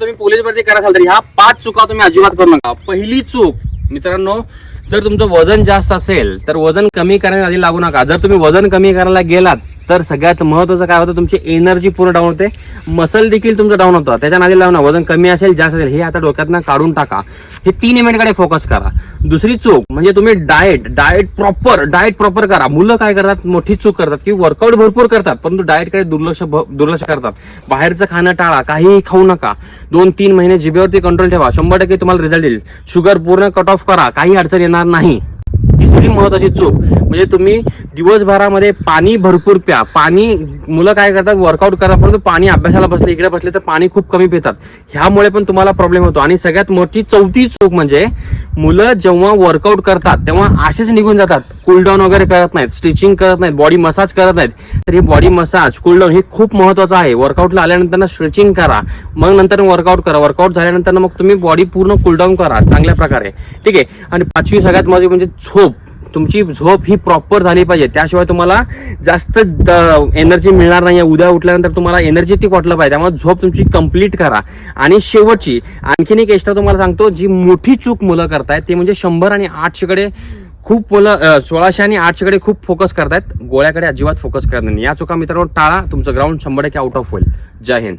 तुम्ही पोलीस भरती करा असाल तर ह्या 5 चुका तुम्ही अजिबात करू नका. पहिली चूक मित्रांनो, जर तुमचं वजन जास्त असेल तर वजन कमी करण्याच्या आधी लागू नका. जर तुम्ही वजन कमी करायला गेलात तर सगळ्यात महत्त्वाचं काय होतं, तुमची एनर्जी पूर्ण डाऊन होते, मसल देखील तुमचं डाऊन होतं. त्याच्या नादी लावून वजन कमी असेल जास्त असेल हे आता डोक्यातनं काढून टाका. हे 3 इव्हेंटकडे फोकस करा. दुसरी चूक म्हणजे तुम्ही डाएट प्रॉपर करा. मुलं काय करतात, मोठी चूक करतात की वर्कआउट भरपूर करतात परंतु डाएटकडे दुर्लक्ष करतात. बाहेरचं खाणं टाळा, काहीही खाऊ नका. 2-3 महिने जिभेवरती कंट्रोल ठेवा, 100% तुम्हाला रिझल्ट येईल. शुगर पूर्ण कट ऑफ करा, काही अडचण येणार नाही. तिसरी महत्वाची चूक म्हणजे तुम्ही दिवसभरामध्ये पाणी भरपूर प्या. मुलं काय करतात, वर्कआउट करा परंतु पाणी अभ्यासाला बसले, इकडे बसले तर पाणी खूप कमी पितात. ह्यामुळे पण तुम्हाला प्रॉब्लेम होतो. आणि सगळ्यात मोठी चौथी चूक म्हणजे मुलं जेव्हा वर्कआउट करतात तेव्हा असेच निघून जातात, कूलडाऊन वगैरे करत नाहीत, स्ट्रेचिंग करत नाहीत, बॉडी मसाज करत नाहीत. तर हे बॉडी मसाज कूलडाऊन हे खूप महत्वाचं आहे. वर्कआउटला आल्यानंतर स्ट्रेचिंग करा, मग नंतर वर्कआउट करा. वर्कआउट झाल्यानंतर मग तुम्ही बॉडी पूर्ण कूलडाऊन करा चांगल्या प्रकारे, ठीक आहे. आणि 5वी सगळ्यात महत्त्वाची म्हणजे झोप. तुमची झोप ही प्रॉपर झाली पाहिजे, त्याशिवाय तुम्हाला जास्त एनर्जी मिळणार नाही. उद्या उठल्यानंतर तुम्हाला एनर्जेटिक वाटलं पाहिजे, त्यामुळे झोप तुमची कंप्लीट करा. आणि शेवटची आणखीन एक एक्स्ट्रा तुम्हाला सांगतो, जी मोठी चूक मुलं करतायत ते म्हणजे 100 आणि 800 कडे खूप मुलं 1600 आणि 800 कडे खूप फोकस करतायत, गोळ्याकडे अजिबात फोकस करणार नाही. या चुका मित्रांनो टाळा, तुमचं ग्राउंड 100% आउट ऑफ होईल. जय हिंद.